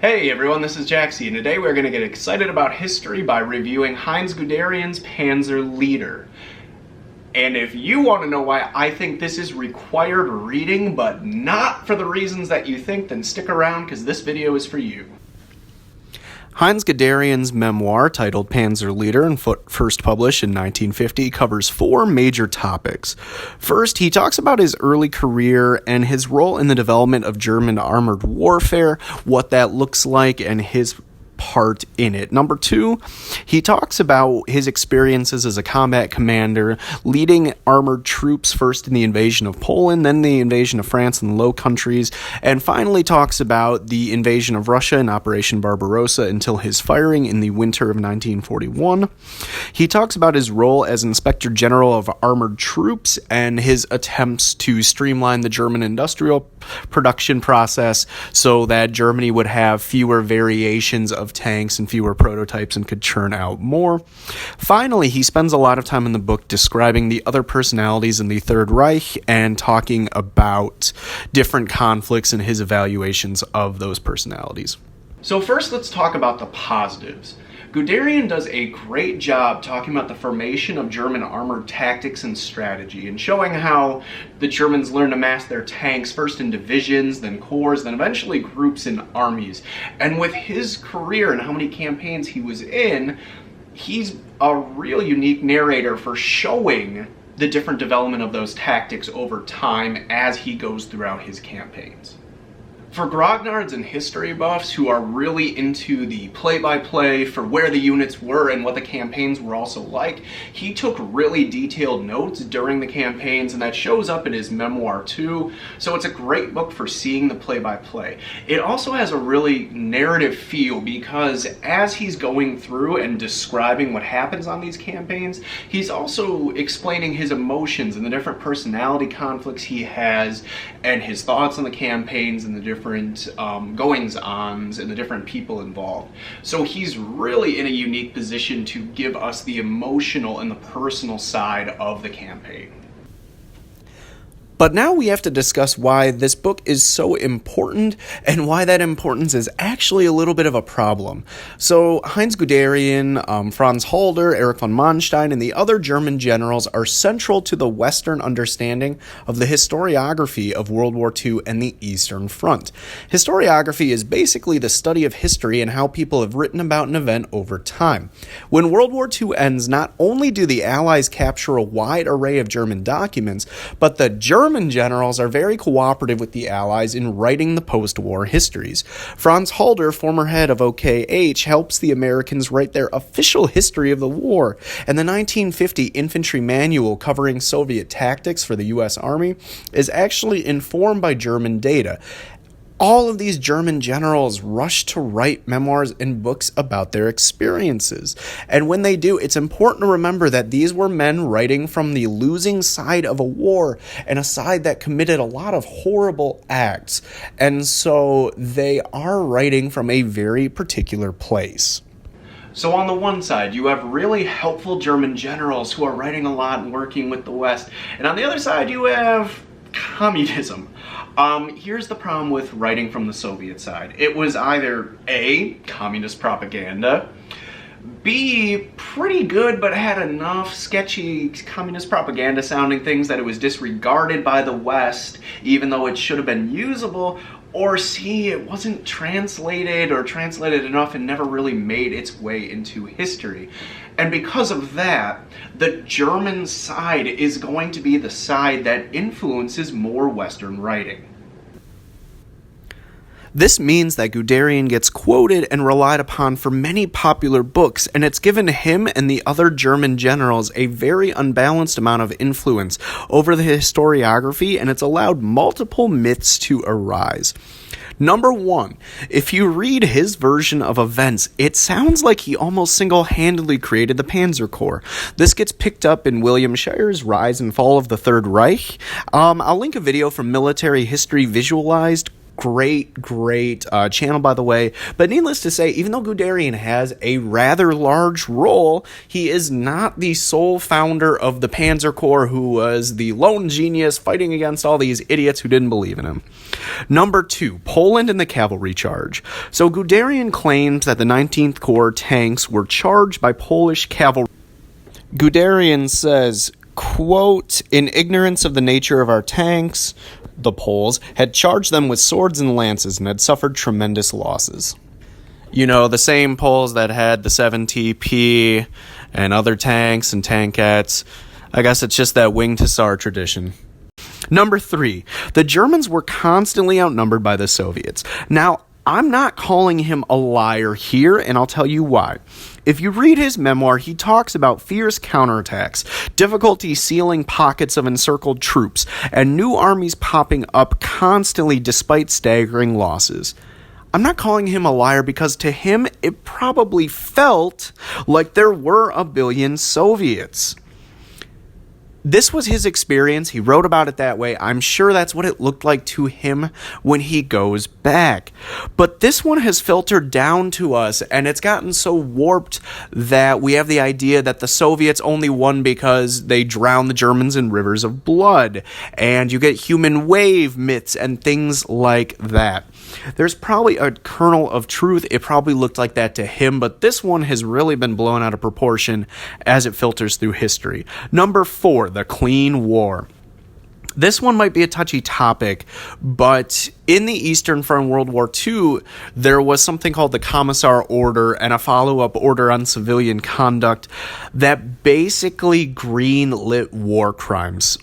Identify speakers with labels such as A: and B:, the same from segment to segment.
A: Hey everyone, this is Jaxie, and today we're going to get excited about history by reviewing Heinz Guderian's Panzer Leader. And if you want to know why I think this is required reading, but not for the reasons that you think, then stick around because this video is for you.
B: Heinz Guderian's memoir, titled Panzer Leader and first published in 1950, covers four major topics. First, he talks about his early career and his role in the development of German armored warfare, what that looks like, and his part in it. Number two, he talks about his experiences as a combat commander, leading armored troops first in the invasion of Poland, then the invasion of France and the Low Countries, and finally talks about the invasion of Russia in Operation Barbarossa until his firing in the winter of 1941. He talks about his role as Inspector General of Armored Troops and his attempts to streamline the German industrial production process so that Germany would have fewer variations of tanks and fewer prototypes and could churn out more. Finally, he spends a lot of time in the book describing the other personalities in the Third Reich and talking about different conflicts and his evaluations of those personalities.
A: So first, let's talk about the positives. Guderian does a great job talking about the formation of German armored tactics and strategy, and showing how the Germans learned to mass their tanks first in divisions, then corps, then eventually groups and armies. And with his career and how many campaigns he was in, he's a real unique narrator for showing the different development of those tactics over time as he goes throughout his campaigns. For grognards and history buffs who are really into the play-by-play for where the units were and what the campaigns were also like, he took really detailed notes during the campaigns, and that shows up in his memoir too, so it's a great book for seeing the play-by-play. It also has a really narrative feel because as he's going through and describing what happens on these campaigns, he's also explaining his emotions and the different personality conflicts he has and his thoughts on the campaigns and the different goings-ons and the different people involved. So he's really in a unique position to give us the emotional and the personal side of the campaign.
B: But now we have to discuss why this book is so important and why that importance is actually a little bit of a problem. So Heinz Guderian, Franz Halder, Erich von Manstein, and the other German generals are central to the Western understanding of the historiography of World War II and the Eastern Front. Historiography is basically the study of history and how people have written about an event over time. When World War II ends, not only do the Allies capture a wide array of German documents, but the German generals are very cooperative with the Allies in writing the post-war histories. Franz Halder, former head of OKH, helps the Americans write their official history of the war, and the 1950 infantry manual covering Soviet tactics for the U.S. Army is actually informed by German data. All of these German generals rush to write memoirs and books about their experiences. And when they do, it's important to remember that these were men writing from the losing side of a war and a side that committed a lot of horrible acts. And so they are writing from a very particular place.
A: So on the one side, you have really helpful German generals who are writing a lot and working with the West. And on the other side, you have communism. Here's the problem with writing from the Soviet side. It was either A, communist propaganda, B, pretty good but had enough sketchy communist propaganda sounding things that it was disregarded by the West even though it should have been usable, or C, it wasn't translated or translated enough and never really made its way into history. And because of that, the German side is going to be the side that influences more Western writing.
B: This means that Guderian gets quoted and relied upon for many popular books, and it's given him and the other German generals a very unbalanced amount of influence over the historiography, and it's allowed multiple myths to arise. Number one, if you read his version of events, it sounds like he almost single-handedly created the Panzer Corps. This gets picked up in William Shirer's Rise and Fall of the Third Reich. I'll link a video from Military History Visualized great channel, by the way. But needless to say, even though Guderian has a rather large role, he is not the sole founder of the Panzer Corps who was the lone genius fighting against all these idiots who didn't believe in him. Number 2, Poland and the cavalry charge. So Guderian claims that the 19th Corps tanks were charged by Polish cavalry. Guderian says, quote, in ignorance of the nature of our tanks, the Poles had charged them with swords and lances and had suffered tremendous losses. You know, the same Poles that had the 7TP and other tanks and tankettes. I guess it's just that winged hussar tradition. Number 3, the Germans were constantly outnumbered by the Soviets. Now, I'm not calling him a liar here, and I'll tell you why. If you read his memoir, he talks about fierce counterattacks, difficulty sealing pockets of encircled troops, and new armies popping up constantly despite staggering losses. I'm not calling him a liar because to him, it probably felt like there were a billion Soviets. This was his experience. He wrote about it that way. I'm sure that's what it looked like to him when he goes back. But this one has filtered down to us, and it's gotten so warped that we have the idea that the Soviets only won because they drowned the Germans in rivers of blood, and you get human wave myths and things like that. There's probably a kernel of truth. It probably looked like that to him, but this one has really been blown out of proportion as it filters through history. Number 4, the Clean War. This one might be a touchy topic, but in the Eastern Front World War II, there was something called the Commissar Order and a follow-up order on civilian conduct that basically green-lit war crimes.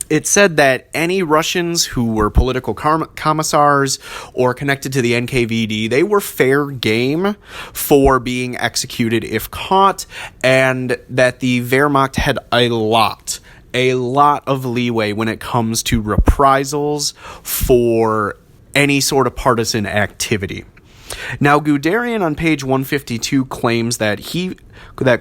B: It said that any Russians who were political commissars or connected to the NKVD, they were fair game for being executed if caught, and that the Wehrmacht had a lot of leeway when it comes to reprisals for any sort of partisan activity. Now, Guderian on page 152 claims that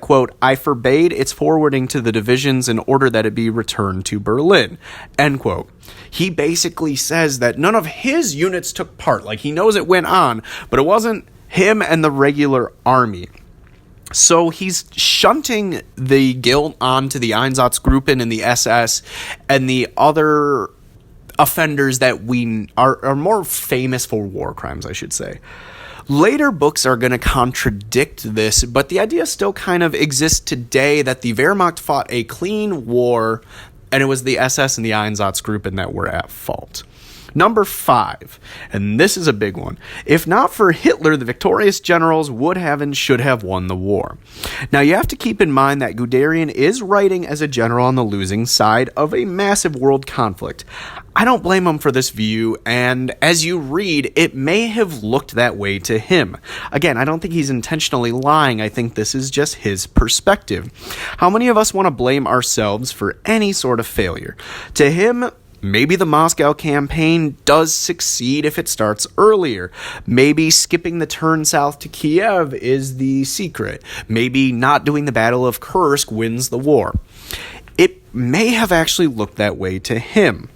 B: quote, I forbade its forwarding to the divisions in order that it be returned to Berlin, end quote. He basically says that none of his units took part. Like, he knows it went on, but it wasn't him and the regular army. So he's shunting the guilt onto the Einsatzgruppen and the SS and the other offenders that we are more famous for war crimes, I should say. Later books are going to contradict this, but the idea still kind of exists today that the Wehrmacht fought a clean war, and it was the SS and the Einsatzgruppen that were at fault. Number 5, and this is a big one. If not for Hitler, the victorious generals would have and should have won the war. Now, you have to keep in mind that Guderian is writing as a general on the losing side of a massive world conflict. I don't blame him for this view, and as you read, it may have looked that way to him. Again, I don't think he's intentionally lying. I think this is just his perspective. How many of us want to blame ourselves for any sort of failure? To him, maybe the Moscow campaign does succeed if it starts earlier. Maybe skipping the turn south to Kiev is the secret. Maybe not doing the Battle of Kursk wins the war. It may have actually looked that way to him.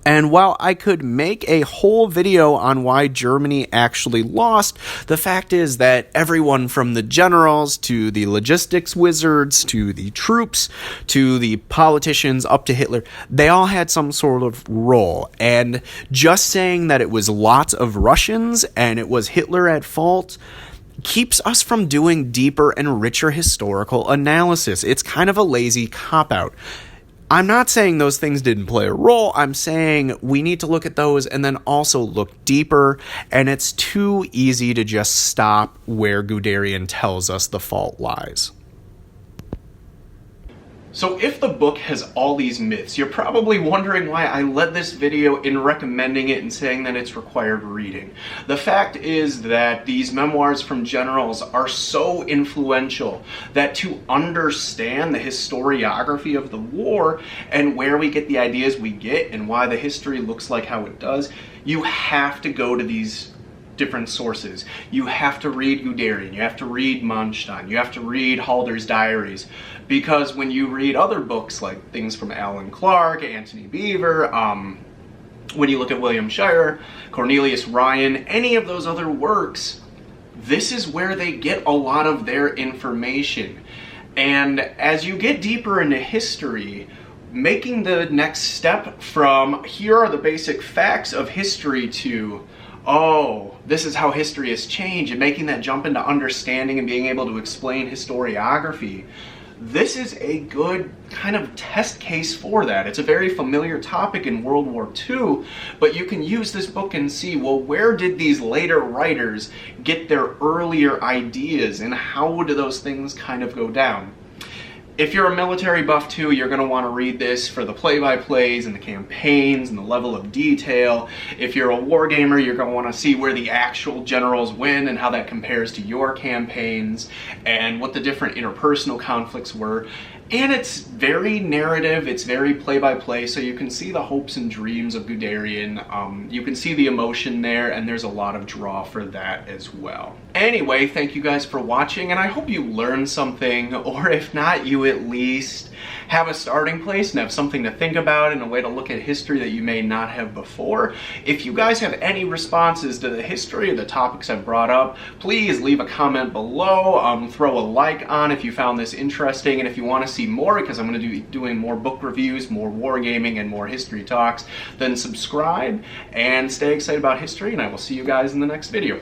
B: And while I could make a whole video on why Germany actually lost, the fact is that everyone from the generals to the logistics wizards to the troops to the politicians up to Hitler, they all had some sort of role. And just saying that it was lots of Russians and it was Hitler at fault keeps us from doing deeper and richer historical analysis. It's kind of a lazy cop-out. I'm not saying those things didn't play a role. I'm saying we need to look at those and then also look deeper, and it's too easy to just stop where Guderian tells us the fault lies.
A: So if the book has all these myths, you're probably wondering why I led this video in recommending it and saying that it's required reading. The fact is that these memoirs from generals are so influential that to understand the historiography of the war and where we get the ideas we get and why the history looks like how it does, you have to go to these different sources. You have to read Guderian, you have to read Manstein, you have to read Halder's diaries, because when you read other books like things from Alan Clark, Anthony Beevor, When you look at William Shirer, Cornelius Ryan, any of those other works, this is where they get a lot of their information. And as you get deeper into history, making the next step from here are the basic facts of history to, oh, this is how history has changed, and making that jump into understanding and being able to explain historiography, this is a good kind of test case for that. It's a very familiar topic in World War II, but you can use this book and see, well, where did these later writers get their earlier ideas, and how do those things kind of go down? If you're a military buff too, you're going to want to read this for the play-by-plays and the campaigns and the level of detail. If you're a war gamer, you're going to want to see where the actual generals win and how that compares to your campaigns and what the different interpersonal conflicts were. And it's very narrative, it's very play-by-play, so you can see the hopes and dreams of Guderian. You can see the emotion there, and there's a lot of draw for that as well. Anyway, thank you guys for watching, and I hope you learned something, or if not, you at least have a starting place and have something to think about and a way to look at history that you may not have before. If you guys have any responses to the history or the topics I've brought up, please leave a comment below, throw a like on if you found this interesting, and if you want to see more, because I'm going to be doing more book reviews, more wargaming, and more history talks, then subscribe and stay excited about history, and I will see you guys in the next video.